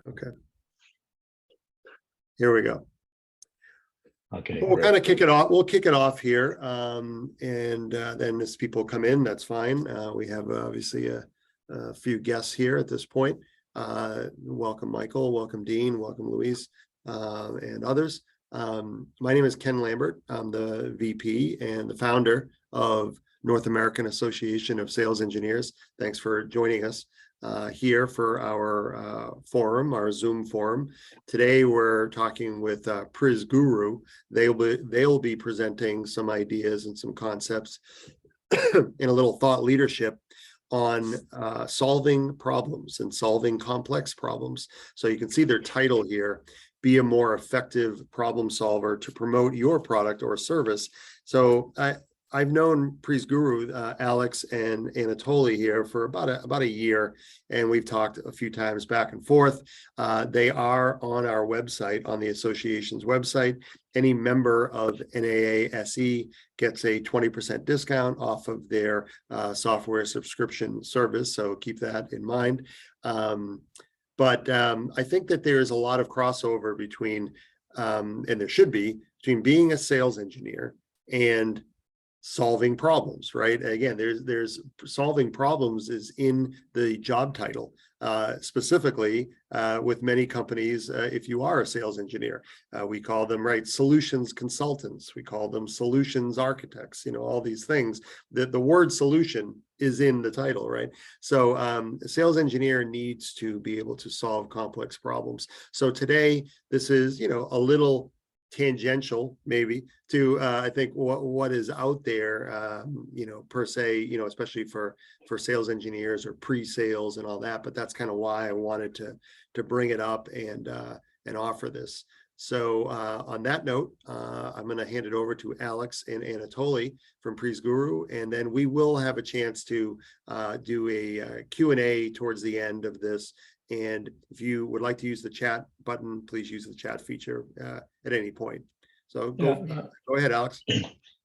Okay. Here we go. Okay. We'll kind of kick it off. We'll kick it off here. Then as people come in, that's fine. We have obviously a few guests here at this point. Welcome, Michael. Welcome, Dean. Welcome, Luis, and others. My name is Ken Lambert. I'm the VP and the founder of North American Association of Sales Engineers. Thanks for joining us here for our forum, our Zoom forum. Today we're talking with PRIZ Guru. They'll be presenting some ideas and some concepts in a little thought leadership on solving problems and solving complex problems. So you can see their title here, Be a More Effective Problem Solver to Promote Your Product or Service. So I've known PRIZ Guru, Alex and Anatoly here for about a year, and we've talked a few times back and forth. They are on our website, on the association's website. Any member of NAASE gets a 20% discount off of their software subscription service, so keep that in mind. But I think that there is a lot of crossover between, and there should be, between being a sales engineer and solving problems, right? Again, there's solving problems is in the job title, specifically with many companies. If you are a sales engineer, we call them, right, solutions consultants. We call them solutions architects, all these things. The word solution is in the title, right? So a sales engineer needs to be able to solve complex problems. So today, this is, a little tangential maybe to I think what is out there, per se, especially for sales engineers or pre-sales and all that. But that's kind of why I wanted to bring it up and offer this. So on that note, I'm going to hand it over to Alex and Anatoly from PRIZ Guru, and then we will have a chance to do a Q&A towards the end of this. And if you would like to use the chat button, please use the chat feature at any point. So go ahead, Alex.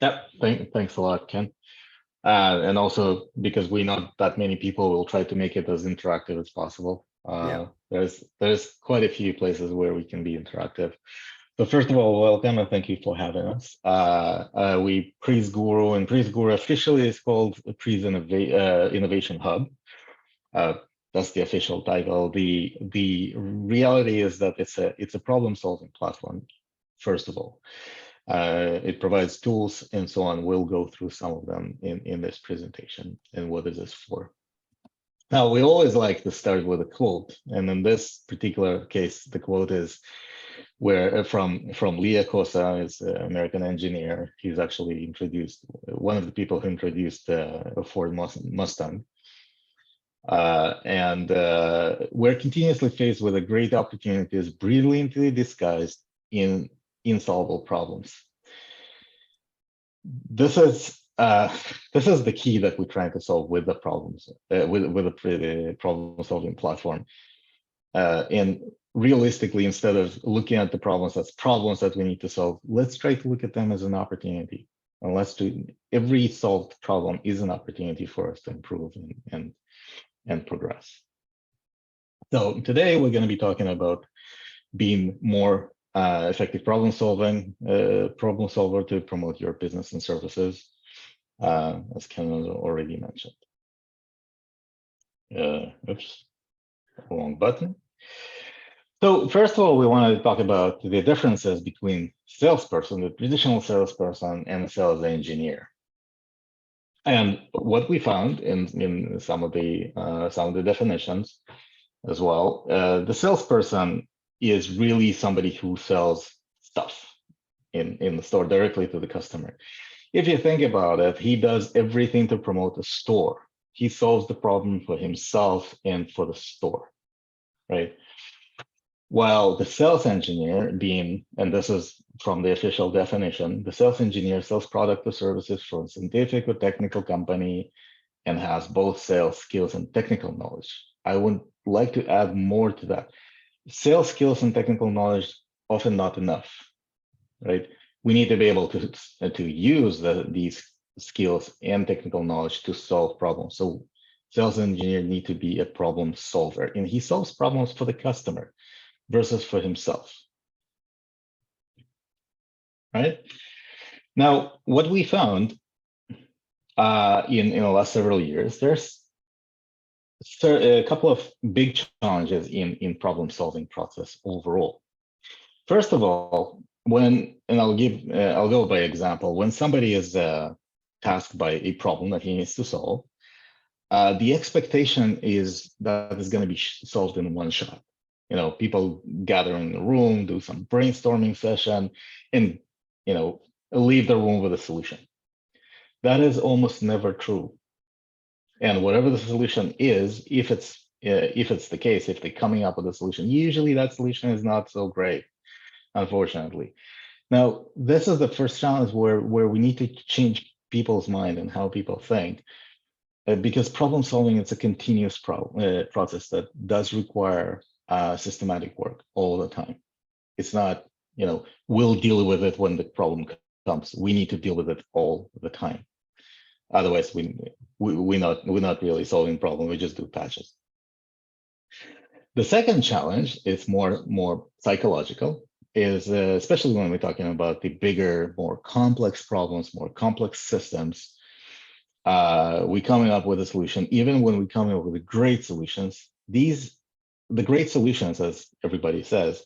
Yeah, thanks a lot, Ken. And also, because we not that many people, will try to make it as interactive as possible. There's quite a few places where we can be interactive. So first of all, welcome and thank you for having us. We PRIZ Guru, and PRIZ Guru officially is called PRIZ Innovation Hub. That's the official title. The reality is that it's a problem-solving platform. First of all, it provides tools and so on. We'll go through some of them in this presentation and what is this for. Now, we always like to start with a quote, and in this particular case, the quote is from Lee Acosta, is an American engineer. He's actually introduced one of the people who introduced a Ford Mustang. We're continuously faced with a great opportunities brilliantly disguised in insolvable problems. This is the key that we're trying to solve with the problems, with the problem-solving platform. And realistically, instead of looking at the problems as problems that we need to solve, let's try to look at them as an opportunity. And every solved problem is an opportunity for us to improve and progress. So today we're going to be talking about being more effective problem solver to promote your business and services, as Ken already mentioned. Oops, wrong button. So first of all, we want to talk about the differences between salesperson, the traditional salesperson, and a sales engineer. And what we found in some of the definitions as well, the salesperson is really somebody who sells stuff in the store directly to the customer. If you think about it, he does everything to promote a store. He solves the problem for himself and for the store, right? While the sales engineer and this is from the official definition, the sales engineer sells product or services for a scientific or technical company and has both sales skills and technical knowledge. I would like to add more to that. Sales skills and technical knowledge often not enough, right? We need to be able to use these skills and technical knowledge to solve problems. So Sales engineer need to be a problem solver, and he solves problems for the customer versus for himself, right? Now, what we found in the last several years, there's a couple of big challenges in problem solving process overall. First of all, I'll go by example. When somebody is tasked by a problem that he needs to solve, the expectation is that it's going to be solved in one shot. People gather in the room, do some brainstorming session, and leave the room with a solution. That is almost never true. And whatever the solution is, if it's the case, if they're coming up with a solution, usually that solution is not so great, unfortunately. Now, this is the first challenge where we need to change people's mind and how people think, because problem solving is a continuous process that does require systematic work all the time. It's not, we'll deal with it when the problem comes. We need to deal with it all the time. Otherwise, we're not really solving problem. We just do patches. The second challenge is more psychological, is especially when we're talking about the bigger, more complex problems, more complex systems. We're coming up with a solution. Even when we're coming up with the great solutions, the great solutions, as everybody says,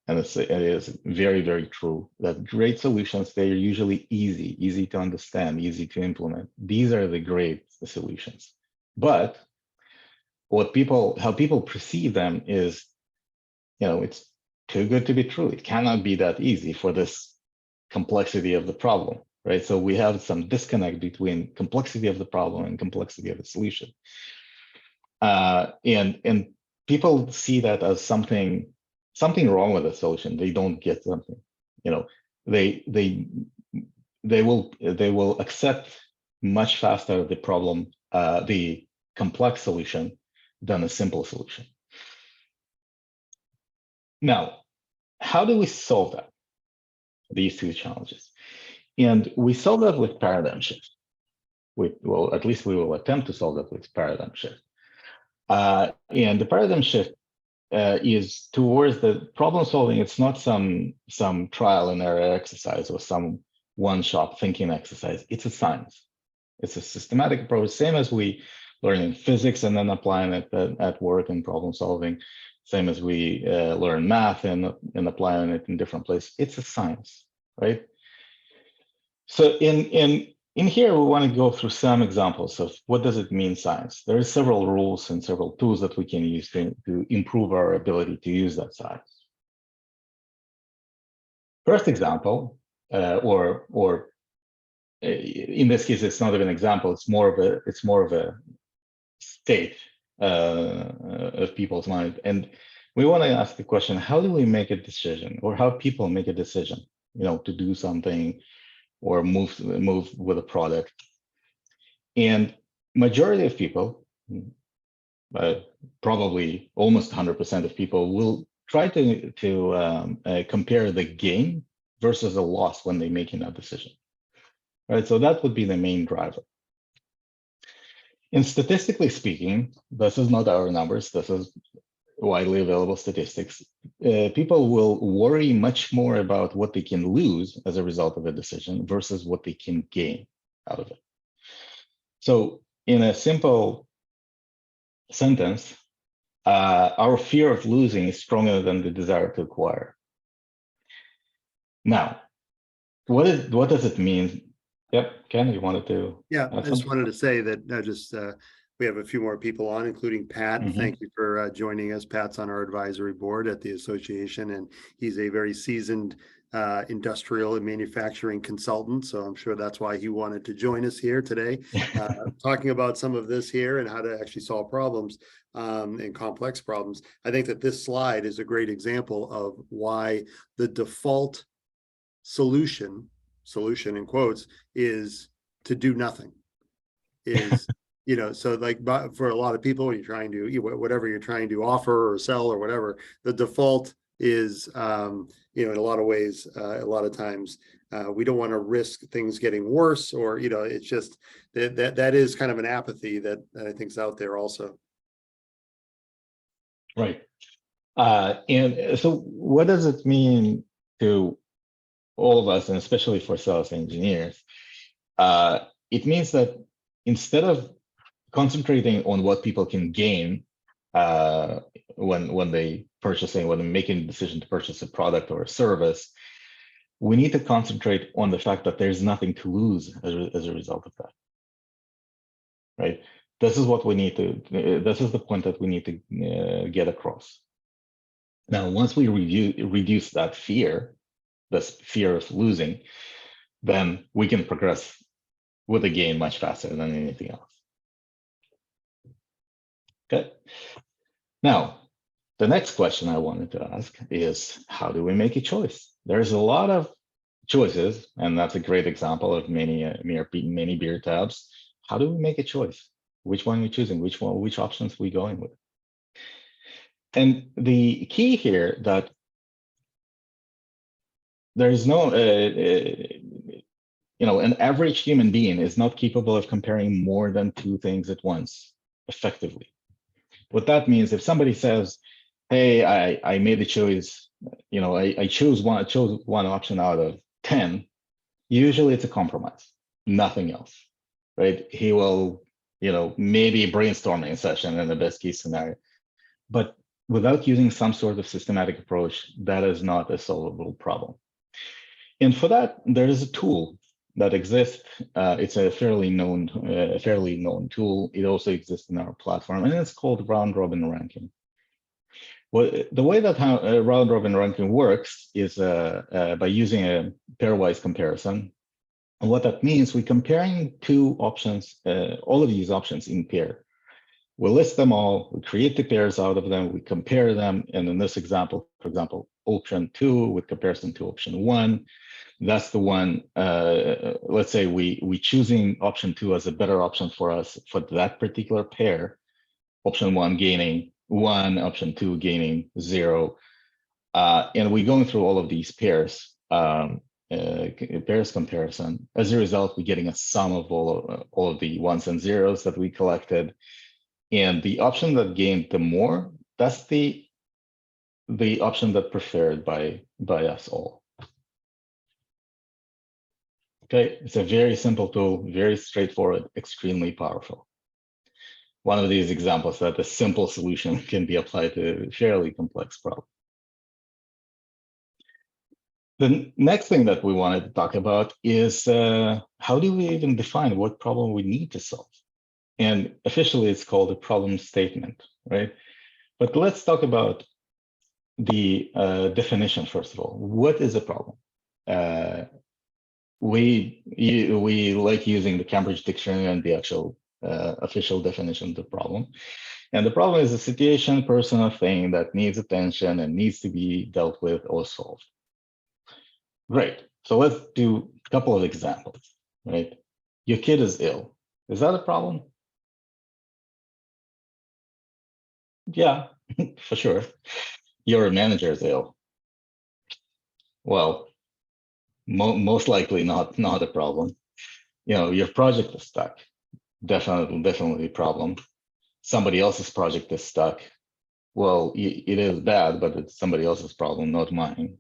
and it is very, very true, that great solutions, they're usually easy to understand, easy to implement. These are the great solutions. But how people perceive them is, it's too good to be true. It cannot be that easy for this complexity of the problem, right? So we have some disconnect between complexity of the problem and complexity of the solution. And people see that as something wrong with the solution. They don't get something. They will accept much faster the problem, the complex solution, than a simple solution. Now, how do we solve that? These two challenges, and we solve that with paradigm shift. At least we will attempt to solve that with paradigm shift. And the paradigm shift is towards the problem solving. It's not some trial and error exercise or some one-shot thinking exercise. It's a science. It's a systematic approach, same as we learn in physics and then applying it at work and problem solving, same as we learn math and applying it in different places. It's a science, right? So in here, we want to go through some examples of what does it mean science. There are several rules and several tools that we can use to improve our ability to use that science. First example, or in this case, it's not even an example. It's more of a state of people's mind, and we want to ask the question: how do we make a decision, or how people make a decision, to do something or move with a product? And majority of people, probably almost 100% of people, will try to compare the gain versus the loss when they're making that decision. Right, so that would be the main driver. And statistically speaking, this is not our numbers, this is widely available statistics. People will worry much more about what they can lose as a result of a decision versus what they can gain out of it. So in a simple sentence, our fear of losing is stronger than the desire to acquire. Now, what does it mean? Yep, Ken, you wanted to? Yeah, I just wanted to say that we have a few more people on, including Pat. Mm-hmm. Thank you for joining us. Pat's on our advisory board at the association, and he's a very seasoned industrial and manufacturing consultant. So I'm sure that's why he wanted to join us here today, talking about some of this here and how to actually solve problems and complex problems. I think that this slide is a great example of why the default solution in quotes is to do nothing. Is so like for a lot of people, when you're trying to whatever you're trying to offer or sell or whatever, the default is, in a lot of ways, a lot of times, we don't want to risk things getting worse, or, it's just that is kind of an apathy that I think is out there also. Right. And so what does it mean to all of us, and especially for sales engineers? It means that instead of concentrating on what people can gain when they're making a decision to purchase a product or a service, we need to concentrate on the fact that there's nothing to lose as a result of that. Right? This is what we need to. This is the point that we need to get across. Now, once we reduce that fear, this fear of losing, then we can progress with the game much faster than anything else. Okay. Now, the next question I wanted to ask is, how do we make a choice? There's a lot of choices, and that's a great example of many beer tabs. How do we make a choice? Which one are we choosing? Which options are we going with? And the key here that there is no, an average human being is not capable of comparing more than two things at once effectively. What that means, if somebody says, hey, I made a choice, I chose one option out of 10, usually it's a compromise, nothing else, right? He will, maybe a brainstorming session in the best case scenario, but without using some sort of systematic approach, that is not a solvable problem. And for that, there is a tool that exists. It's a fairly known tool. It also exists in our platform, and it's called round robin ranking. Well, the way that round robin ranking works is by using a pairwise comparison. And what that means, we're comparing two options, all of these options in pair. We list them all, we create the pairs out of them, we compare them. And in this example, for example, option 2 with comparison to option 1, that's the one, let's say we choosing option 2 as a better option for us for that particular pair, option 1 gaining 1, option 2 gaining 0. And we're going through all of these pairs, pairs comparison. As a result, we're getting a sum of all of the ones and zeros that we collected. And the option that gained the more, that's the option that preferred by us all. Okay, it's a very simple tool, very straightforward, extremely powerful. One of these examples that a simple solution can be applied to a fairly complex problem. The next thing that we wanted to talk about is how do we even define what problem we need to solve? And officially, it's called a problem statement, right? But let's talk about the definition first of all. What is a problem? We like using the Cambridge Dictionary and the actual official definition of the problem. And the problem is a situation, person, or thing that needs attention and needs to be dealt with or solved. Great. So let's do a couple of examples, right? Your kid is ill. Is that a problem? Yeah, for sure. Your manager is ill. Well, most likely not a problem. Your project is stuck. Definitely a problem. Somebody else's project is stuck. Well, it is bad, but it's somebody else's problem, not mine,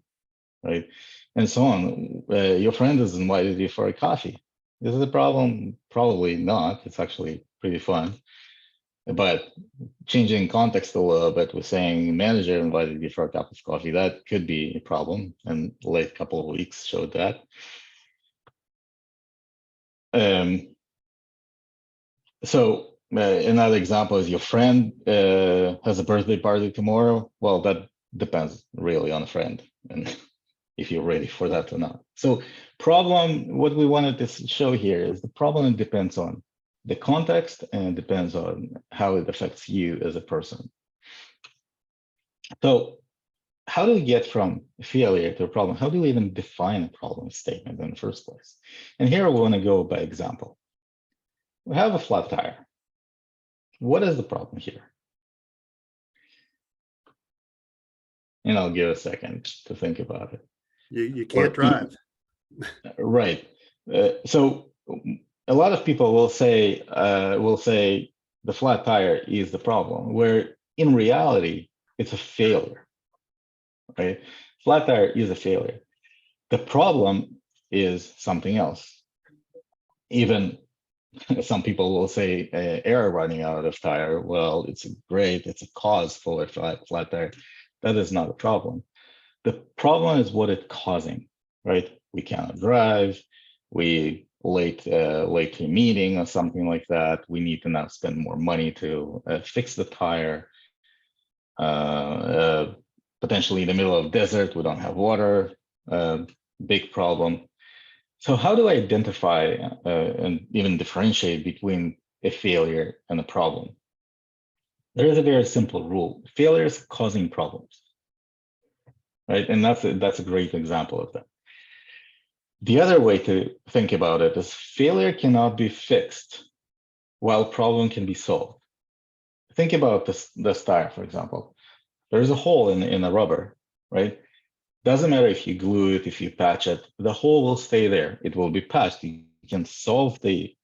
right? And so on. Your friend has invited you for a coffee. Is it a problem? Probably not. It's actually pretty fun. But changing context a little bit, with saying manager invited you for a cup of coffee, that could be a problem. And the last couple of weeks showed that. So another example is your friend has a birthday party tomorrow. Well, that depends really on a friend and if you're ready for that or not. So problem, what we wanted to show here is the problem depends on the context and depends on how it affects you as a person. So how do we get from failure to a problem? How do we even define a problem statement in the first place? And here we want to go by example. We have a flat tire. What is the problem here? and I'll give a second to think about it. You can't Or- drive. Right. So a lot of people will say the flat tire is the problem, where in reality it's a failure. Right? Flat tire is a failure. The problem is something else. Even some people will say air running out of tire. Well, it's a cause for a flat tire. That is not a problem. The problem is what it's causing, right? We cannot drive, we late to a meeting or something like that. We need to now spend more money to fix the tire. Potentially in the middle of desert, we don't have water, big problem. So how do I identify and even differentiate between a failure and a problem? There is a very simple rule. Failure is causing problems, right? And that's a great example of that. The other way to think about it is failure cannot be fixed while problem can be solved. Think about this tire, for example. There's a hole in the rubber, right? Doesn't matter if you glue it, if you patch it, the hole will stay there. It will be patched. You can solve the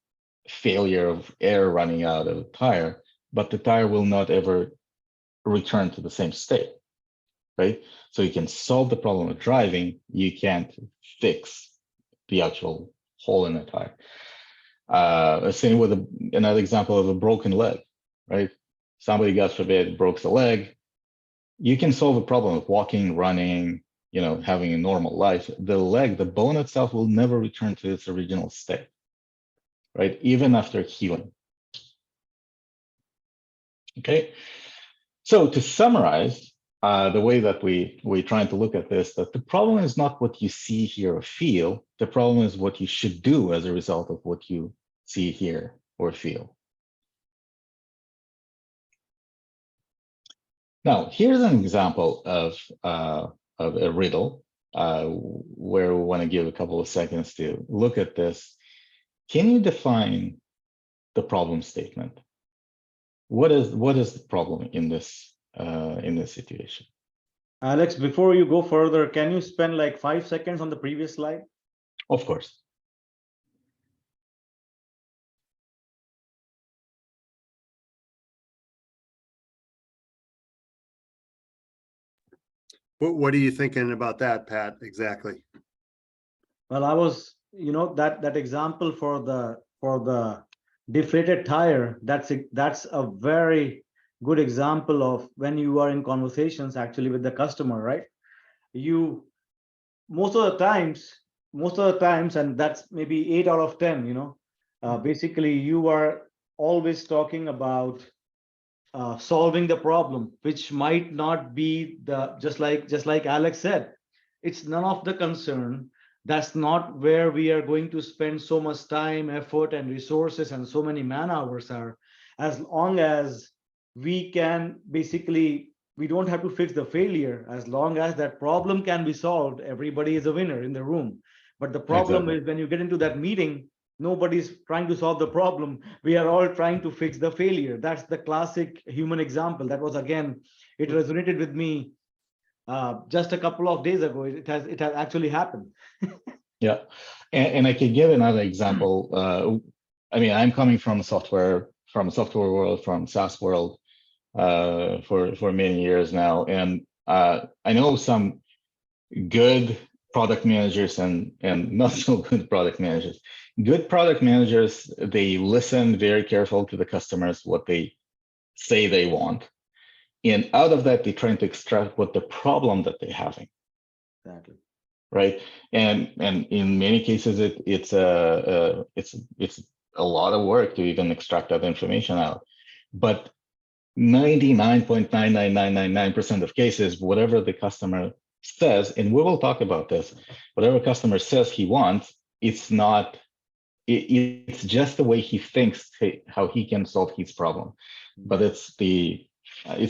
failure of air running out of the tire, but the tire will not ever return to the same state, right? So you can solve the problem of driving, you can't fix the actual hole in the tire. Same with another example of a broken leg, right? Somebody, God forbid, broke the leg. You can solve a problem of walking, running, having a normal life. The leg, the bone itself will never return to its original state, right? Even after healing. Okay. So to summarize, the way that we're trying to look at this, that the problem is not what you see, hear, or feel. The problem is what you should do as a result of what you see, hear, or feel. Now, here's an example of a riddle where we want to give a couple of seconds to look at this. Can you define the problem statement? What is the problem in this situation? Alex, before you go further, can you spend like 5 seconds on the previous slide? Of course. What are you thinking about that, Pat, exactly? Well, I was, that example for the deflated tire, that's a very good example of when you are in conversations actually with the customer, right? Most of the times, and that's maybe 8 out of 10, basically you are always talking about solving the problem, which might not be just like Alex said, it's none of the concern. That's not where we are going to spend so much time, effort, and resources, and so many man hours are. As long as we can we don't have to fix the failure. As long as that problem can be solved, everybody is a winner in the room. But the problem is when you get into that meeting, nobody's trying to solve the problem. We are all trying to fix the failure. That's the classic human example. That was, again, it resonated with me just a couple of days ago. It has actually happened. Yeah, and I can give another example. I'm coming from software world, from SaaS world, for many years now, and I know some good product managers and not so good product managers. Good product managers, they listen very careful to the customers, what they say they want, and out of that, they're trying to extract what the problem that they're having. Exactly. Right, and in many cases, it's a lot of work to even extract that information out, but 99.99999% of cases, whatever the customer says, and we will talk about this, whatever customer says he wants, it's just the way he thinks how he can solve his problem. But it's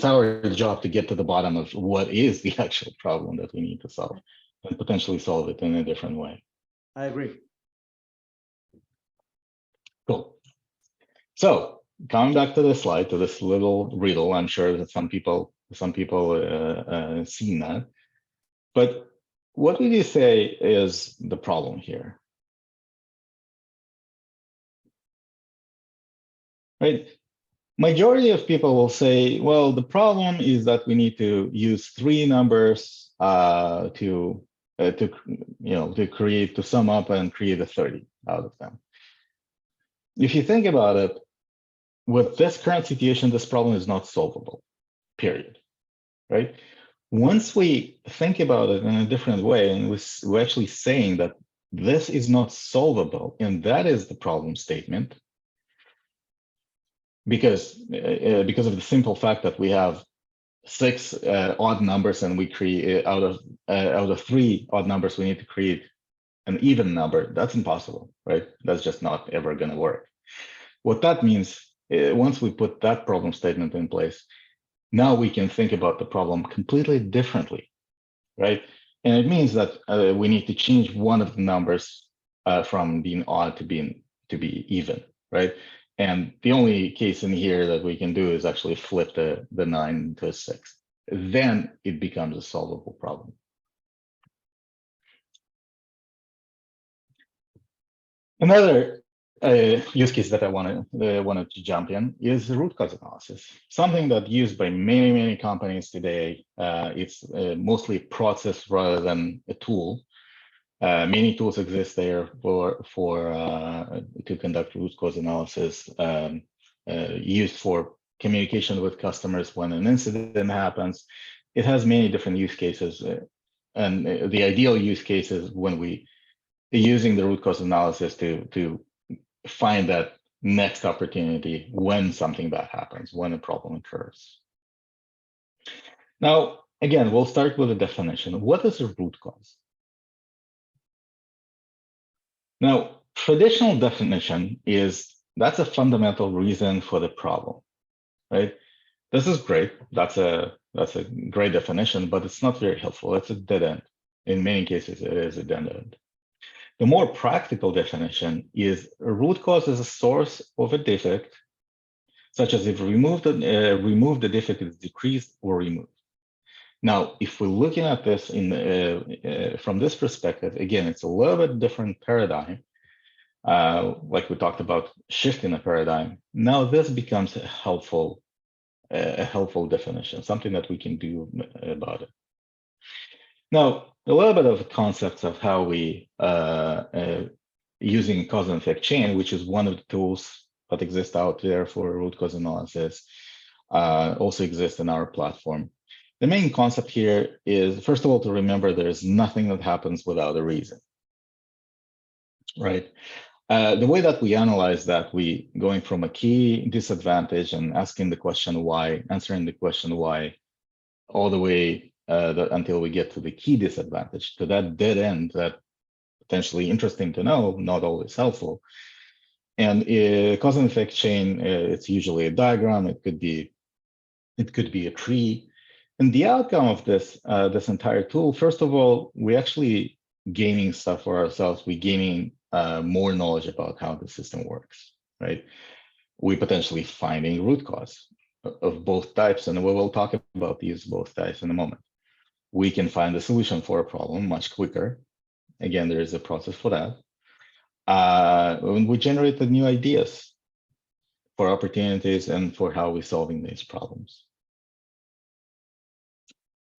our job to get to the bottom of what is the actual problem that we need to solve and potentially solve it in a different way. I agree. Cool. So coming back to this slide, to this little riddle, I'm sure that some people Some people seen that. But what would you say is the problem here? Right? Majority of people will say, well, the problem is that we need to use 3 numbers to sum up and create a 30 out of them. If you think about it, with this current situation, this problem is not solvable, period, right? Once we think about it in a different way, and we're actually saying that this is not solvable, and that is the problem statement, because of the simple fact that we have 6 odd numbers, and we create out of 3 odd numbers, we need to create an even number. That's impossible, right? That's just not ever going to work. What that means, once we put that problem statement in place, now we can think about the problem completely differently, right? And it means that we need to change one of the numbers from being odd to be even, right? And the only case in here that we can do is actually flip the 9 to a 6. Then it becomes a solvable problem. Another use case that I wanted to jump in is the root cause analysis, something that's used by many companies today. It's mostly a process rather than a tool. Many tools exist there to conduct root cause analysis, used for communication with customers when an incident happens. It has many different use cases, and the ideal use case is when we using the root cause analysis to find that next opportunity when something bad happens, when a problem occurs. Now, again, we'll start with a definition. What is a root cause? Now, traditional definition is that's a fundamental reason for the problem, right? This is great. That's a great definition, but it's not very helpful. It's a dead end. In many cases, it is a dead end. The more practical definition is a root cause is a source of a defect, such as if remove the defect is decreased or removed. Now, if we're looking at this from this perspective, again, it's a little bit different paradigm. Like we talked about shifting a paradigm. Now this becomes a helpful definition, something that we can do about it. Now, a little bit of concepts of how we using cause and effect chain, which is one of the tools that exist out there for root cause analysis, also exists in our platform. The main concept here is, first of all, to remember there's nothing that happens without a reason, right? The way that we analyze that, we going from a key disadvantage and asking the question why, answering the question why, all the way until we get to the key disadvantage, to that dead end that potentially interesting to know, not always helpful. And cause and effect chain, it's usually a diagram. It could be a tree. And the outcome of this this entire tool, first of all, we actually gaining stuff for ourselves. We gaining more knowledge about how the system works, right? We potentially finding root cause of both types, and we will talk about these both types in a moment. We can find a solution for a problem much quicker. Again, there is a process for that. When we generate the new ideas for opportunities and for how we're solving these problems.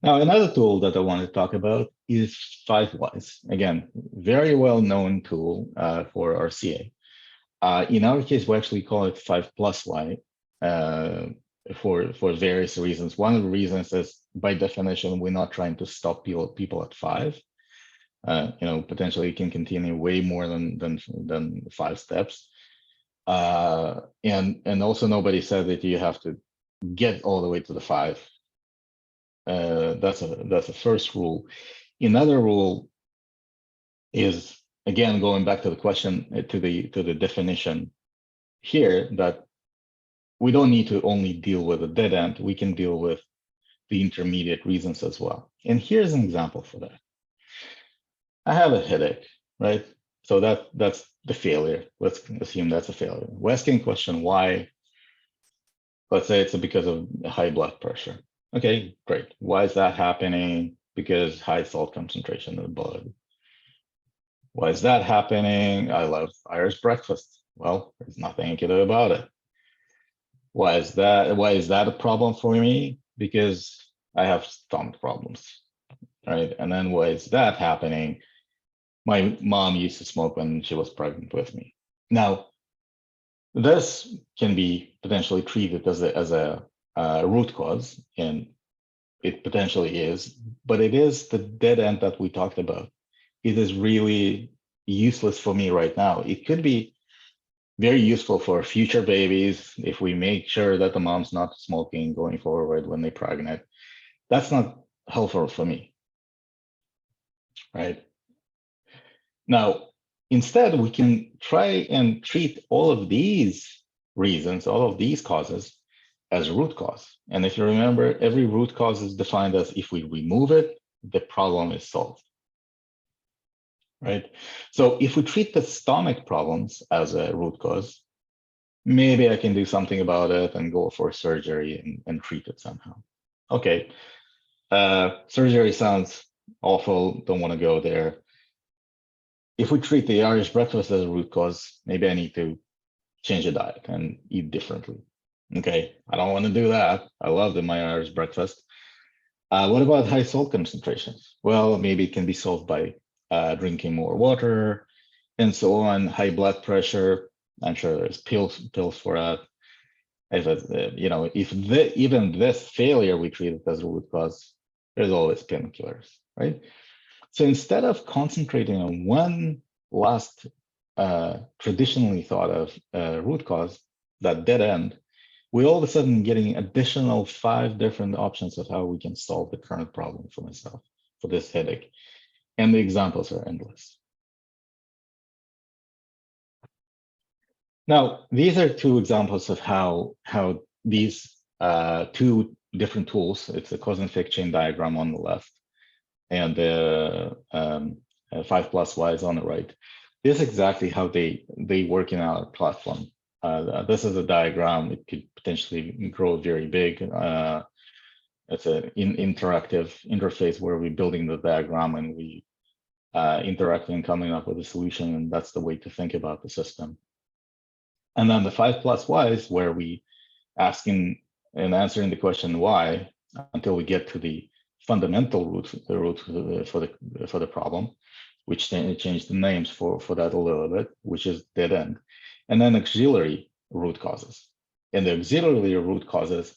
Now, another tool that I want to talk about is 5 whys. Again, very well-known tool for RCA. In our case, we actually call it 5+ why for various reasons. One of the reasons is, by definition, we're not trying to stop people at 5. Potentially it can continue way more than 5 steps. And also nobody said that you have to get all the way to the 5. That's a first rule. Another rule is, again, going back to the question, to the definition here, that we don't need to only deal with a dead end. We can deal with the intermediate reasons as well. And here's an example for that. I have a headache, right? So that's the failure. Let's assume that's a failure. We're asking question why. Let's say it's because of high blood pressure. Okay, great. Why is that happening? Because high salt concentration in the blood. Why is that happening? I love Irish breakfast. Well, there's nothing you can do about it. Why is that? Why is that a problem for me? Because I have stomach problems, right? And then why is that happening? My mom used to smoke when she was pregnant with me. Now, this can be potentially treated as a root cause, and it potentially is, but it is the dead end that we talked about. It is really useless for me right now. It could be very useful for future babies if we make sure that the mom's not smoking going forward when they're pregnant. That's not helpful for me, right? Now, instead, we can try and treat all of these reasons, all of these causes as root cause. And if you remember, every root cause is defined as if we remove it, the problem is solved, right? So if we treat the stomach problems as a root cause, maybe I can do something about it and go for surgery and treat it somehow. Okay, surgery sounds awful, don't want to go there. If we treat the Irish breakfast as a root cause, maybe I need to change the diet and eat differently. Okay, I don't want to do that. I love my Irish breakfast. What about high salt concentrations? Well, maybe it can be solved by drinking more water and so on. High blood pressure, I'm sure there's pills for that. If even this failure we treat it as a root cause, there's always painkillers, right? So instead of concentrating on one last traditionally thought of root cause, that dead end, we all of a sudden getting additional 5 different options of how we can solve the current problem for myself, for this headache. And the examples are endless. Now, these are 2 examples of how these 2 different tools, it's a cause and effect chain diagram on the left, and the 5+ Ys on the right. This is exactly how they work in our platform. This is a diagram. It could potentially grow very big. It's an interactive interface where we're building the diagram and we interacting and coming up with a solution, and that's the way to think about the system. And then the 5+ Ys, where we asking and answering the question why until we get to the fundamental root for the problem, which then changed the names for that a little bit, which is dead end, and then auxiliary root causes. And the auxiliary root causes,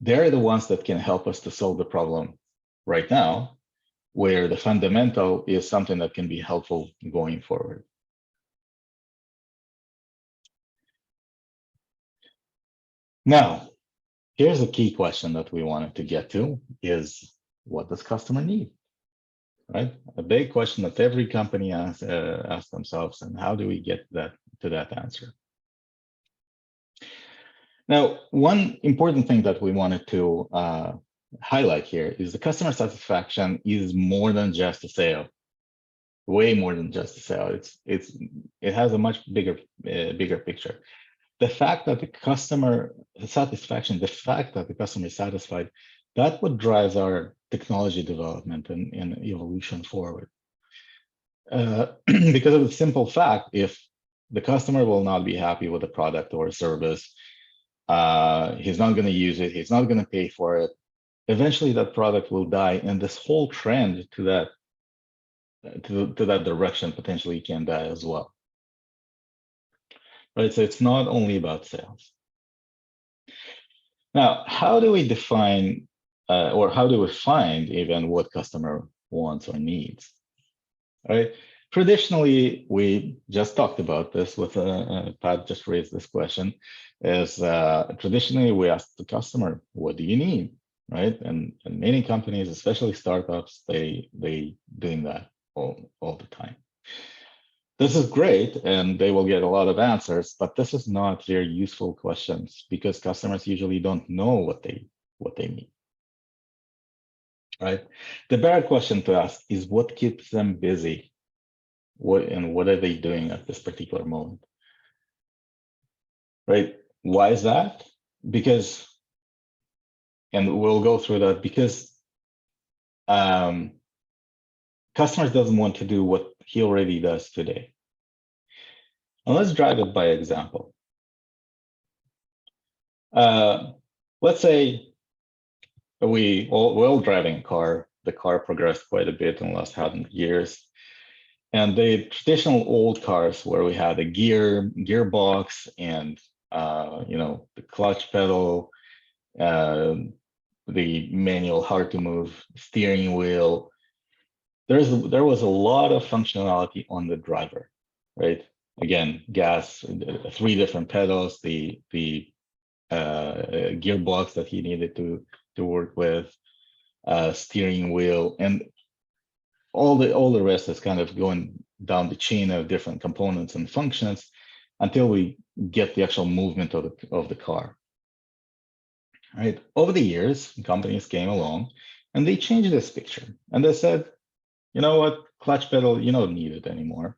they're the ones that can help us to solve the problem right now, where the fundamental is something that can be helpful going forward. Now, here's a key question that we wanted to get to is, what does customer need? Right? A big question that every company asks themselves, and how do we get to that answer? Now, one important thing that we wanted to highlight here is the customer satisfaction is more than just a sale, way more than just a sale. It has a much bigger picture. The fact that the customer satisfaction, the fact that the customer is satisfied, that's what drives our technology development and evolution forward. Because of the simple fact, if the customer will not be happy with the product or service, he's not going to use it, he's not going to pay for it, eventually that product will die, and this whole trend to that direction potentially can die as well. Right, so it's not only about sales. Now, how do we define or how do we find even what customer wants or needs? Right? Traditionally, we just talked about this with Pat just raised this question, is traditionally we ask the customer, what do you need? Right? And many companies, especially startups, they doing that all the time. This is great, and they will get a lot of answers, but this is not very useful questions because customers usually don't know what they need. Right? The better question to ask is what keeps them busy? What are they doing at this particular moment? Right? Why is that? Because and we'll go through that because customers doesn't want to do what he already does today. And let's drive it by example. Let's say we're all driving a car. The car progressed quite a bit in the last 100 years. And the traditional old cars where we had a gearbox and the clutch pedal, the manual hard to move steering wheel, there was a lot of functionality on the driver, right? Again, gas, 3 different pedals, the gearbox that he needed to work with, steering wheel, and all the rest is kind of going down the chain of different components and functions until we get the actual movement of the car. Right. Over the years, companies came along and they changed this picture, and they said, you know what, clutch pedal, you don't need it anymore,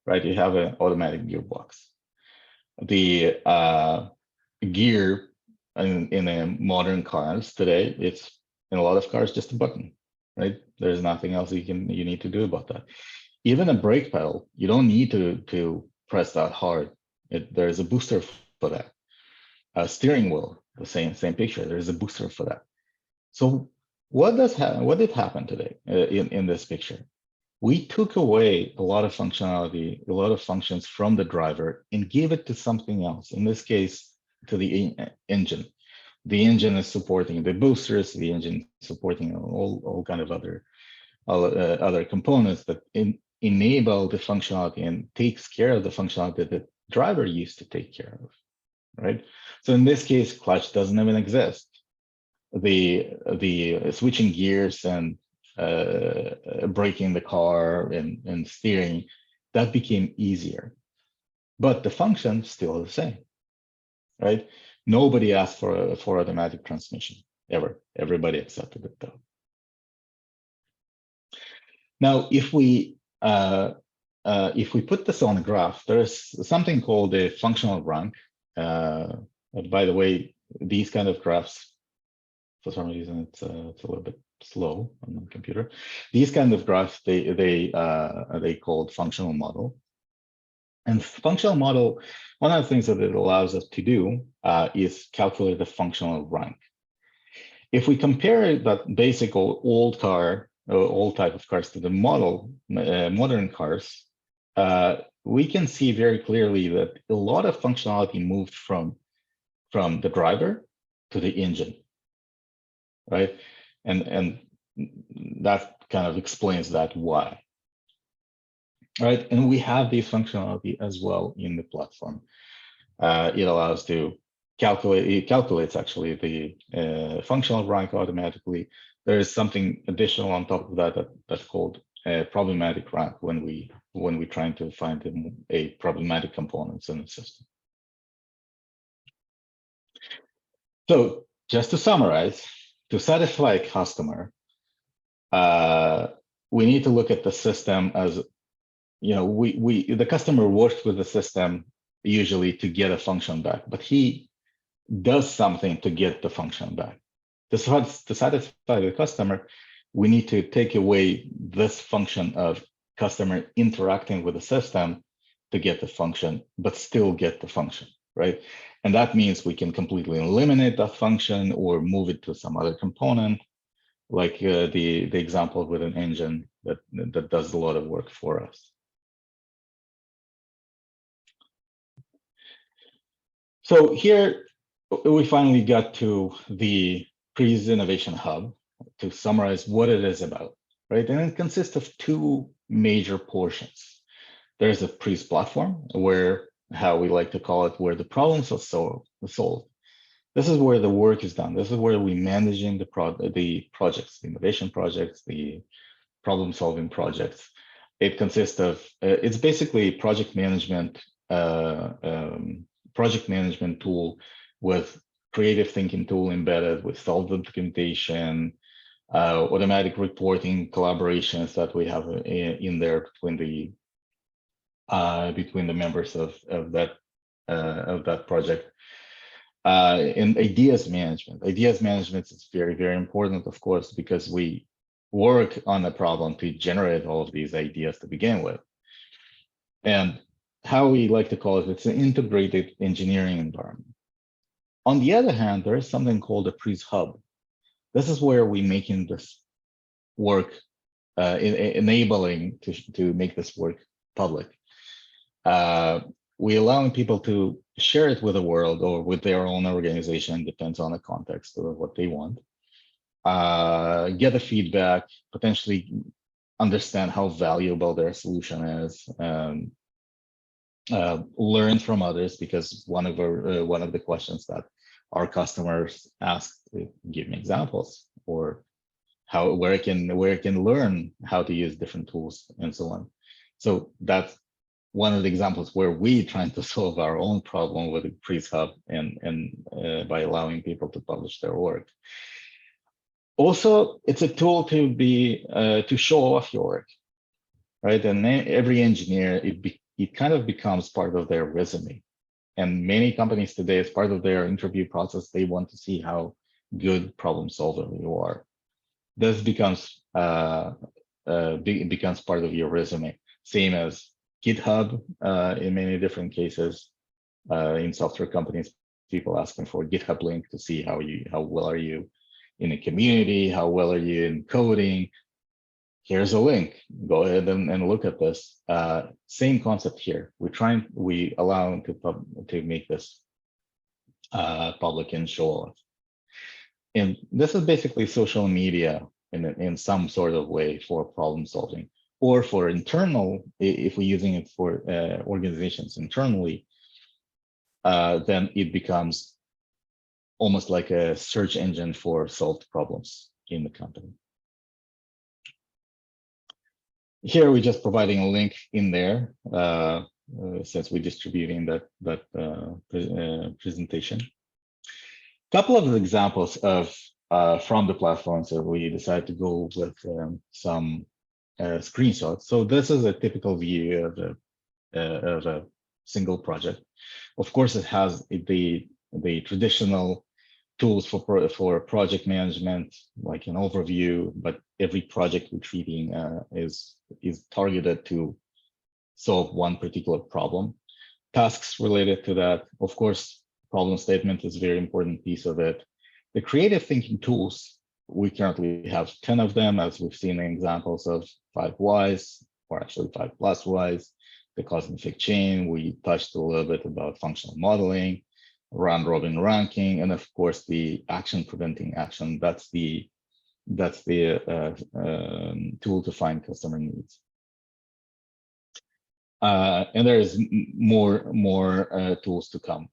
right? You have an automatic gearbox. The gear in a modern cars today, it's in a lot of cars just a button, right? There's nothing else you need to do about that. Even a brake pedal, you don't need to press that hard. There's a booster for that. A steering wheel, the same picture. There's a booster for that. So what did happen today in this picture? We took away a lot of functionality, a lot of functions from the driver and gave it to something else. In this case, to the engine. The engine is supporting the boosters. The engine is supporting all kind of other components that enable the functionality and takes care of the functionality that the driver used to take care of, right? So in this case, clutch doesn't even exist. The switching gears and braking the car and steering, that became easier, but the function still the same, right? Nobody asked for automatic transmission ever. Everybody accepted it though. Now, if we put this on a graph, there's something called a functional rank. By the way, these kind of graphs, for some reason, it's a little bit slow on the computer. These kind of graphs, they called functional model. And functional model, one of the things that it allows us to do is calculate the functional rank. If we compare that basic old type of cars to the modern cars, we can see very clearly that a lot of functionality moved from the driver to the engine, right? And that kind of explains that why. Right, and we have this functionality as well in the platform. It allows to calculate. It calculates actually the functional rank automatically. There is something additional on top of that that's called a problematic rank when we're trying to find a problematic components in the system. So just to summarize, to satisfy a customer, we need to look at the system as, the customer works with the system usually to get a function back, but he does something to get the function back. To satisfy the customer, we need to take away this function of customer interacting with the system to get the function, but still get the function, right? And that means we can completely eliminate that function or move it to some other component, like the example with an engine that does a lot of work for us. So here we finally got to the PRIZ Innovation Hub to summarize what it is about, right? And it consists of 2 major portions. There's a PRIZ platform, where, how we like to call it, where the problems are solved. This is where the work is done. This is where we're managing the projects, the innovation projects, the problem-solving projects. It consists of, it's basically project management tool with creative thinking tool embedded, with solved documentation, automatic reporting collaborations that we have in there between the members of that project. In ideas management. Ideas management is very, very important, of course, because we work on a problem to generate all of these ideas to begin with. And how we like to call it, it's an integrated engineering environment. On the other hand, there is something called a PRIZ hub. This is where we making this work, enabling to make this work public. We allowing people to share it with the world or with their own organization, depends on the context of what they want. Get the feedback, potentially understand how valuable their solution is, learn from others, because one of the questions that our customers ask, give me examples, or where I can learn how to use different tools and so on. So that's one of the examples where we trying to solve our own problem with the PRIZ hub and by allowing people to publish their work. Also, it's a tool to be to show off your work, right? And every engineer, it kind of becomes part of their resume. And many companies today, as part of their interview process, they want to see how good problem solver you are. This becomes becomes part of your resume. Same as GitHub in many different cases. In software companies, people asking for a GitHub link to see how well are you in a community, how well are you in coding. Here's a link. Go ahead and look at this. Same concept here. We allow to make this public and show off. And this is basically social media in some sort of way for problem solving, or for internal. If we're using it for organizations internally, then it becomes almost like a search engine for solved problems in the company. Here we're just providing a link in there since we're distributing that presentation. Couple of examples of from the platform, so we decided to go with some screenshots. So this is a typical view of a single project. Of course, it has the traditional tools for project management, like an overview, but every project we're treating is targeted to solve one particular problem. Tasks related to that, of course, problem statement is a very important piece of it. The creative thinking tools, we currently have 10 of them, as we've seen examples of 5 whys, or actually 5+ whys. The cosmic chain, we touched a little bit about functional modeling, round robin ranking, and of course the action preventing action. That's the tool to find customer needs. And there is more tools to come.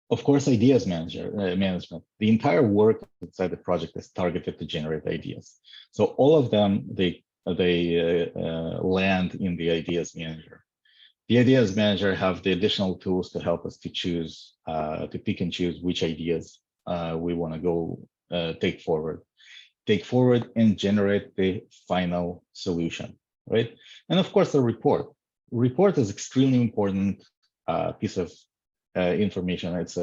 Of course, ideas management. The entire work inside the project is targeted to generate ideas. So all of them, they land in the ideas manager. The ideas manager have the additional tools to help us to choose, to pick and choose which ideas we want to go take forward and generate the final solution, right? And of course, the report. Report is extremely important piece of information. It's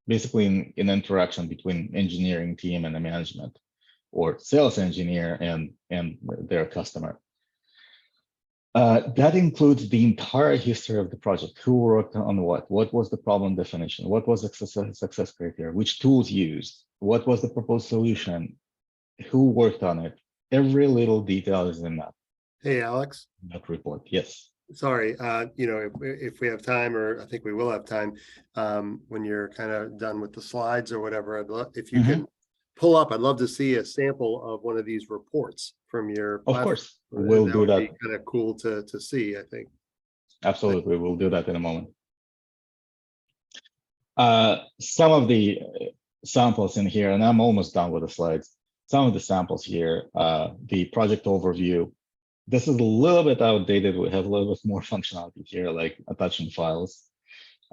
basically an interaction between engineering team and the management, or sales engineer and their customer. That includes the entire history of the project. Who worked on what was the problem definition? What was the success criteria? Which tools used? What was the proposed solution? Who worked on it? Every little detail is in that. Hey, Alex. That report, yes. Sorry, if we have time, or I think we will have time, when you're kind of done with the slides or whatever, if you can pull up, I'd love to see a sample of one of these reports from your platform. Of course, we'll do that. Would be kind of cool to see, I think. Absolutely, we'll do that in a moment. Some of the samples in here, and I'm almost done with the slides. Some of the samples here, the project overview. This is a little bit outdated. We have a little bit more functionality here, like attaching files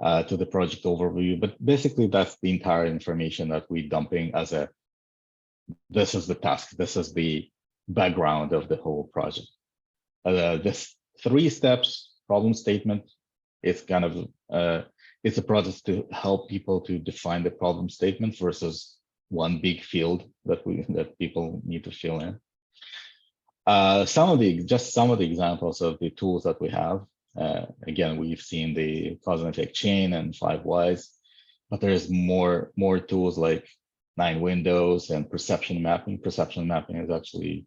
to the project overview. But basically, that's the entire information that we're dumping as this is the task. This is the background of the whole project. This 3 steps problem statement is kind of it's a process to help people to define the problem statement versus one big field that people need to fill in. Some of the examples of the tools that we have. Again, we've seen the cause and effect chain and 5 whys, but there's more tools like 9 windows and perception mapping. Perception mapping is actually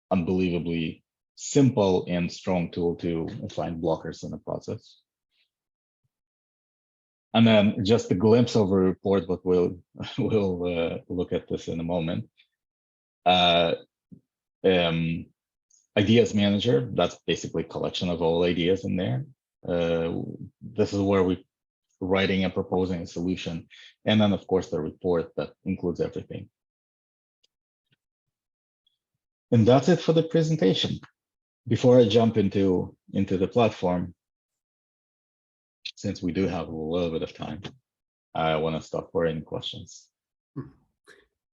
unbelievably simple and strong tool to find blockers in the process. And then just a glimpse of a report, but we'll look at this in a moment. Ideas manager, that's basically a collection of all ideas in there. This is where we're writing and proposing a solution. And then of course the report that includes everything. And that's it for the presentation. Before I jump into the platform, since we do have a little bit of time, I want to stop for any questions.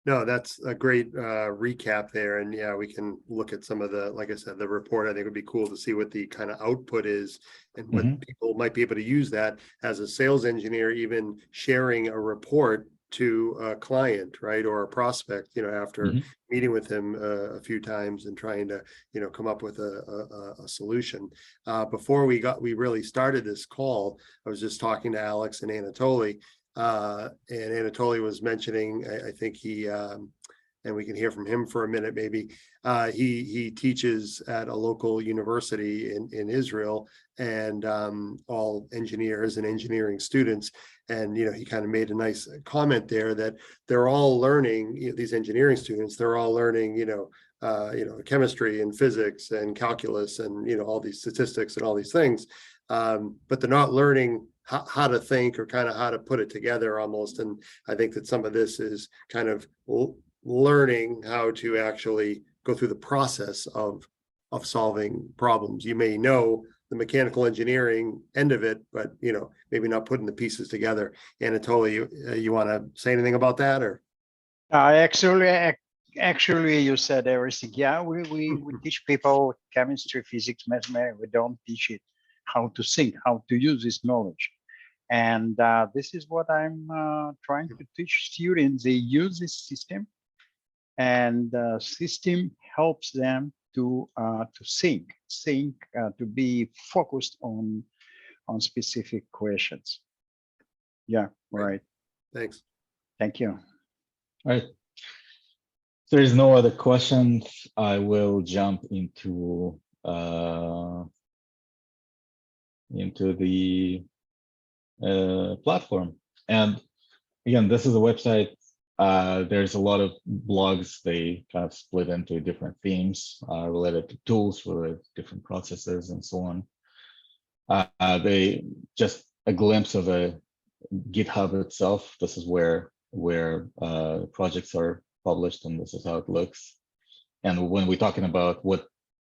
No, that's a great recap there. And yeah, we can look at some of the, like I said, the report. I think would be cool to see what the kind of output is and what people might be able to use that as a sales engineer, even sharing a report to a client, right, or a prospect, you know, after meeting with him a few times and trying to, you know, come up with a solution. Before we really started this call, I was just talking to Alex and Anatoly, and Anatoly was mentioning, I think he, and we can hear from him for a minute, maybe. He teaches at a local university in Israel, and all engineers and engineering students. And, you know, he kind of made a nice comment there that they're all learning, you know, these engineering students, they're all learning, you know, chemistry and physics and calculus and, you know, all these statistics and all these things. But they're not learning how to think or kind of how to put it together almost. And I think that some of this is kind of learning how to actually go through the process of solving problems. You may know the mechanical engineering end of it, but, you know, maybe not putting the pieces together. Anatoly, you want to say anything about that, or? Actually, you said everything. Yeah, we teach people chemistry, physics, mathematics. We don't teach it how to think, how to use this knowledge. And this is what I'm trying to teach students. They use this system, and the system helps them to think, to be focused on specific questions. Yeah, right. Thanks. Thank you. All right. If there is no other questions, I will jump into the platform. And again, this is a website. There's a lot of blogs. They kind of split into different themes related to tools, related to different processes, and so on. They just a glimpse of a GitHub itself. This is where projects are published, and this is how it looks. And when we're talking about what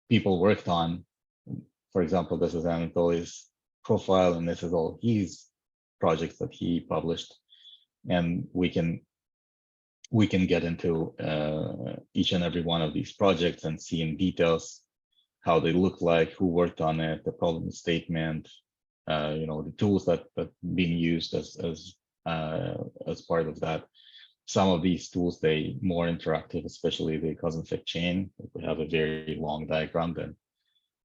people worked on, for example, this is Anatoly's profile, and this is all his projects that he published, and we can get into each and every one of these projects and see in details how they look like, who worked on it, the problem statement, you know, the tools that being used as part of that. Some of these tools, they more interactive, especially the cause and effect chain. If we have a very long diagram,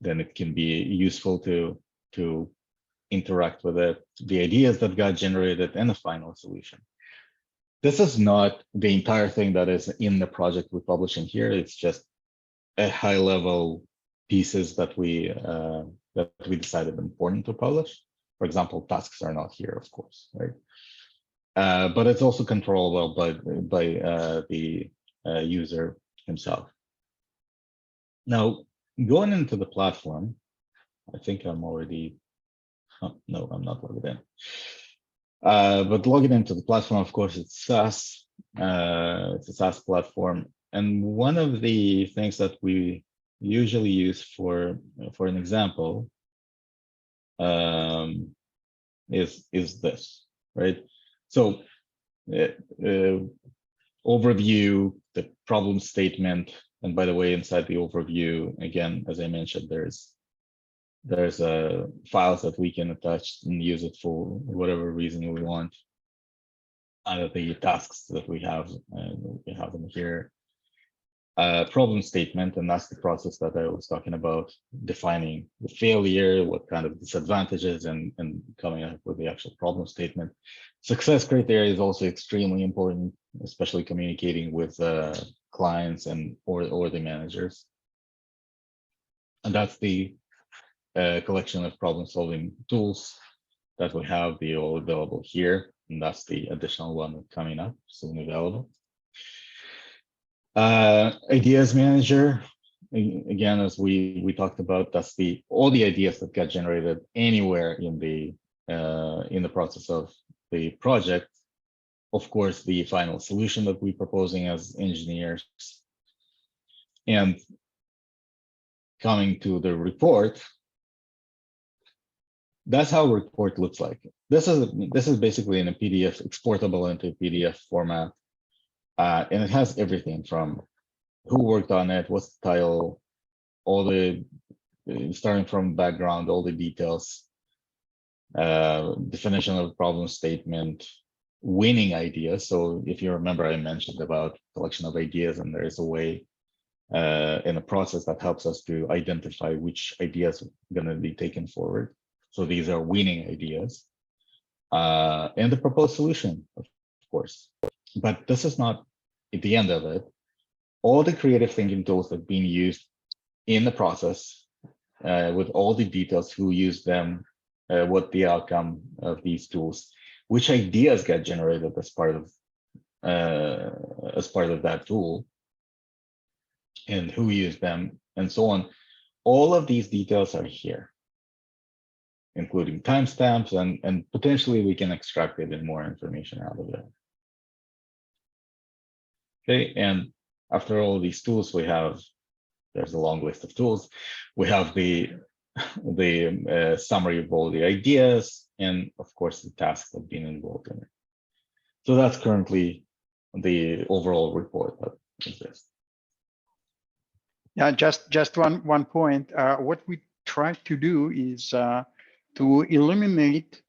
then it can be useful to interact with it, the ideas that got generated, and the final solution. This is not the entire thing that is in the project we're publishing here. It's just a high level pieces that we decided important to publish. For example, tasks are not here, of course, right? But it's also controllable by the user himself. Now, going into the platform, I think I'm already, no, I'm not logged in. But logging into the platform, of course, it's SaaS. It's a SaaS platform. And one of the things that we usually use for an example is this, right? So overview, the problem statement, and by the way, inside the overview, again, as I mentioned, there's There's files that we can attach and use it for whatever reason we want. The tasks that we have them here. Problem statement, and that's the process that I was talking about, defining the failure, what kind of disadvantages, and coming up with the actual problem statement. Success criteria is also extremely important, especially communicating with clients and or the managers. And that's the collection of problem-solving tools that we have, the all available here, and that's the additional one coming up soon available. Ideas manager, again, as we talked about, that's all the ideas that get generated anywhere in the process of the project. Of course, the final solution that we're proposing as engineers, and coming to the report. That's how a report looks like. This is basically in a PDF, exportable into a PDF format. And it has everything from who worked on it, what's the title, all the, starting from background, all the details, definition of problem statement, winning ideas. So if you remember, I mentioned about collection of ideas, and there is a way in a process that helps us to identify which ideas are going to be taken forward. So these are winning ideas, and the proposed solution, of course. But this is not at the end of it. All the creative thinking tools that are being used in the process, with all the details, who used them, what the outcome of these tools, which ideas get generated as part of that tool, and who used them, and so on. All of these details are here, including timestamps, and potentially we can extract even more information out of it. Okay, and after all these tools, there's a long list of tools. We have the summary of all the ideas, and of course the tasks that have been involved in it. So that's currently the overall report that exists. Yeah, just one point. What we try to do is to eliminate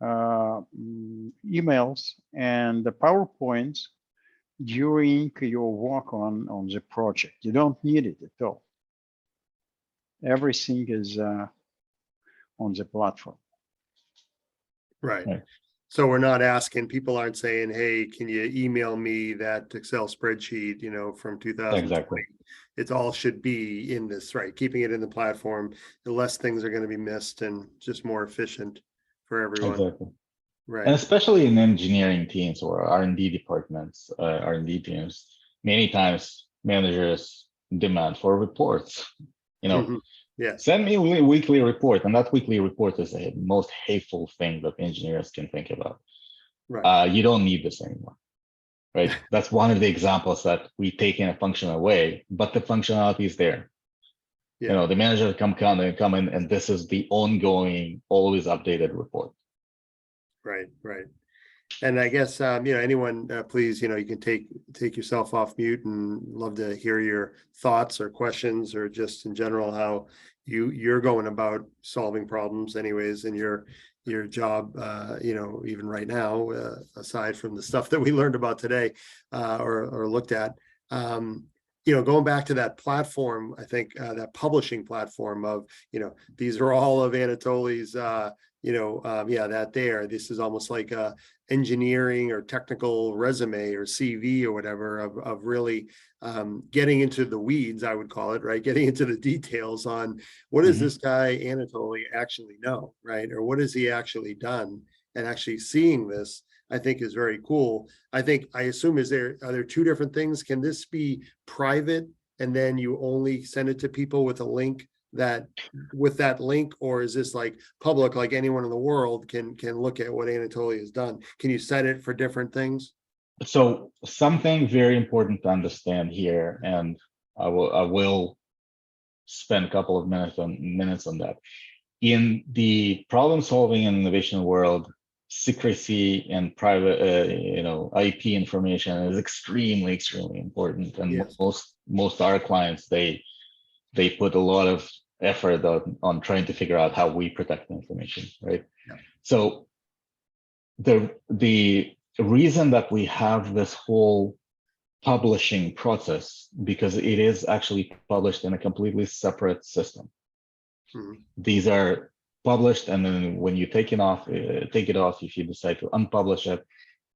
emails and the PowerPoints during your work on the project. You don't need it at all. Everything is on the platform. Right. Right. So we're not asking, people aren't saying, hey, can you email me that Excel spreadsheet, from 2020? Exactly. It all should be in this, right? Keeping it in the platform, the less things are going to be missed and just more efficient for everyone. Exactly. Right. And especially in engineering teams or R&D departments, R&D teams, many times managers demand for reports. Yes. Send me a weekly report, and that weekly report is the most hateful thing that engineers can think about. Right. You don't need this anymore, right? That's one of the examples that we take in a function away, but the functionality is there. Yeah. The manager come in, and this is the ongoing, always updated report. Right. And I guess, anyone, please, you can take yourself off mute, and love to hear your thoughts or questions, or just in general, how you're going about solving problems anyways in your job, even right now, aside from the stuff that we learned about today, or looked at. Going back to that platform, I think that publishing platform of, these are all of Anatoly's, that there, this is almost like a engineering or technical resume or CV or whatever of really getting into the weeds, I would call it, right? Getting into the details on what does this guy Anatoly actually know, right? Or what has he actually done? And actually seeing this, I think, is very cool. I assume, are there two different things? Can this be private and then you only send it to people with a link with that link, or is this like public, like anyone in the world can look at what Anatoly has done? Can you set it for different things? So something very important to understand here, and I will spend a couple of minutes on that. In the problem-solving and innovation world, secrecy and private, IP information is extremely important. And yes. most our clients, they put a lot of effort on trying to figure out how we protect the information, right? Yeah. So the reason that we have this whole publishing process, because it is actually published in a completely separate system. Mhm. These are published, and then when you take it off, if you decide to unpublish it,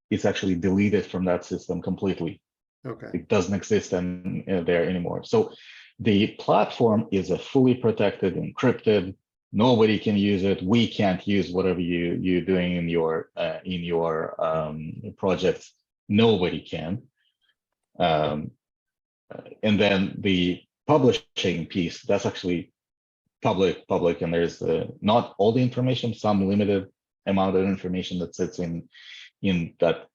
it's actually deleted from that system completely. Okay. It doesn't exist there anymore. So the platform is a fully protected, encrypted. Nobody can use it. We can't use whatever you're doing in your projects. Nobody can. And then the publishing piece, that's actually public, and there's not all the information, some limited amount of information that sits in that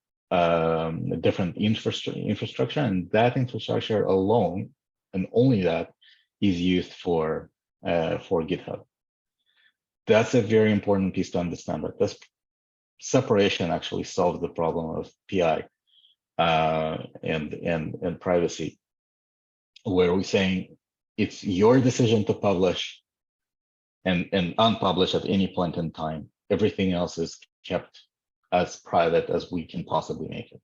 different infrastructure, and that infrastructure alone and only that is used for GitHub. That's a very important piece to understand, that this separation actually solves the problem of PI and privacy, where we're saying it's your decision to publish and unpublish at any point in time. Everything else is kept as private as we can possibly make it.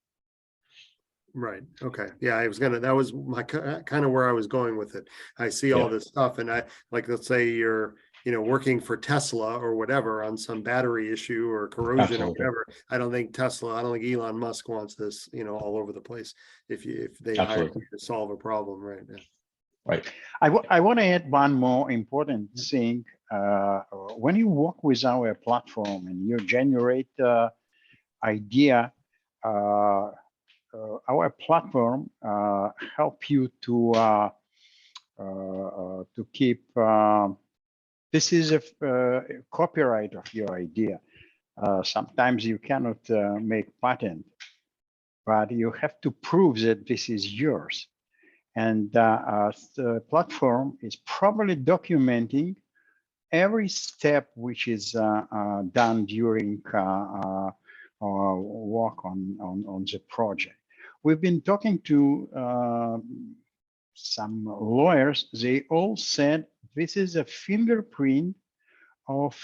Right. Okay. Yeah, that was my kind of where I was going with it. I see all this stuff, and I like, let's say you're, working for Tesla or whatever on some battery issue or corrosion Absolutely. or whatever. I don't think Elon Musk wants this, all over the place. If they hire you to solve a problem, right? Yeah. Right. I want to add one more important thing. When you work with our platform and you generate idea, our platform help you to keep. This is a copyright of your idea. Sometimes you cannot make patent, but you have to prove that this is yours. And the platform is probably documenting every step which is done during work on the project. We've been talking to some lawyers. They all said this is a fingerprint of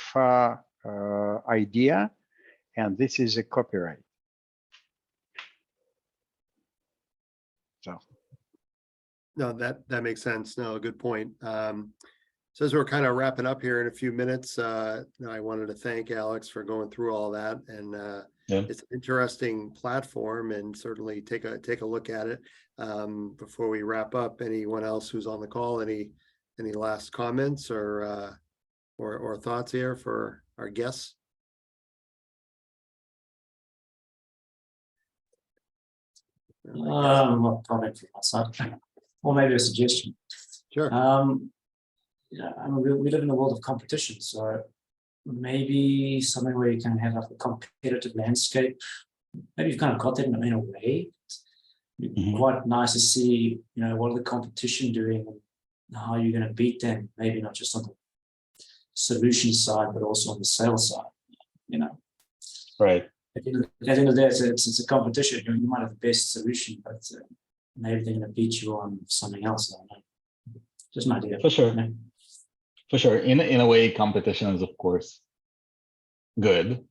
idea, and this is a copyright. So. No, that makes sense. No, good point. So as we're kind of wrapping up here in a few minutes, I wanted to thank Alex for going through all that, and it's an interesting platform, and certainly take a look at it. Before we wrap up, anyone else who's on the call, any last comments or thoughts here for our guests? What comment from my side, or maybe a suggestion. Sure. Yeah, I mean, we live in a world of competition, so maybe something where you can have like a competitive landscape. Maybe you've kind of got that in a way. It's quite nice to see, what are the competition doing and how you're going to beat them. Maybe not just on the solution side, but also on the sales side. Right. At the end of the day, it's a competition. You might have the best solution, but maybe they're going to beat you on something else. I don't know. Just an idea. For sure. For sure. In a way, competition is, of course, good.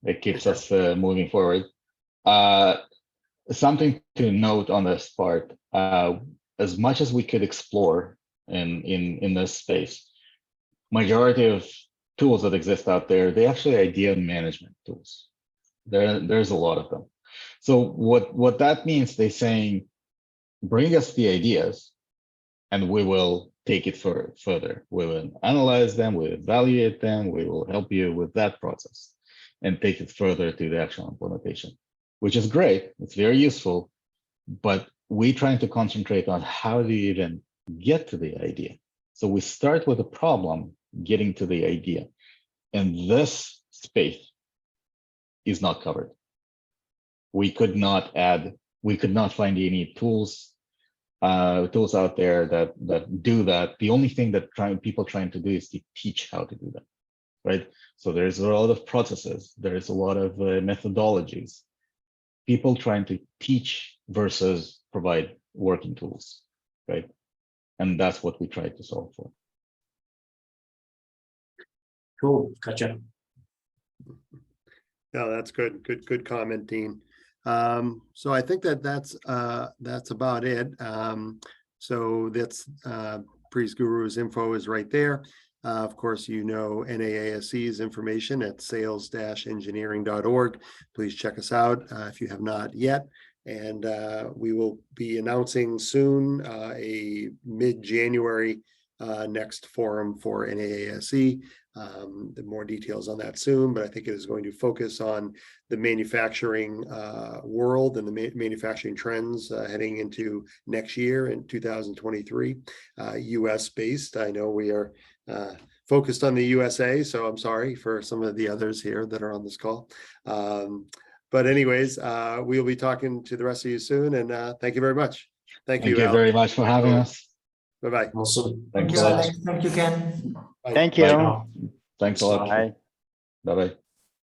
It keeps us moving forward. Something to note on this part, as much as we could explore in this space, majority of tools that exist out there, they actually idea management tools. There's a lot of them. So what that means, they're saying, bring us the ideas and we will take it further. We will analyze them, we will evaluate them, we will help you with that process and take it further to the actual implementation, which is great. It's very useful, but we're trying to concentrate on how do you even get to the idea. So we start with a problem, getting to the idea, and this space is not covered. We could not find any tools out there that do that. The only thing that people trying to do is to teach how to do that, right? So there's a lot of processes, there's a lot of methodologies, people trying to teach versus provide working tools, right? And that's what we try to solve for. Cool, gotcha. No, that's good. Good comment, Dean. So I think that's about it. So that's PRIZ Guru's info is right there. Of course, you know NAASE's information at sales-engineering.org. Please check us out if you have not yet. And we will be announcing soon a mid-January next forum for NAASE. The more details on that soon, but I think it is going to focus on the manufacturing world and the manufacturing trends heading into next year in 2023. US based. I know we are focused on the USA, so I'm sorry for some of the others here that are on this call. But anyways, we'll be talking to the rest of you soon, and thank you very much. Thank you, Alex. very much for having us. Bye-bye. Awesome. Thanks Thank you, a lot. Alex. Thank you, Ken. Bye. Thank you. Thanks a lot. Bye. Bye-bye.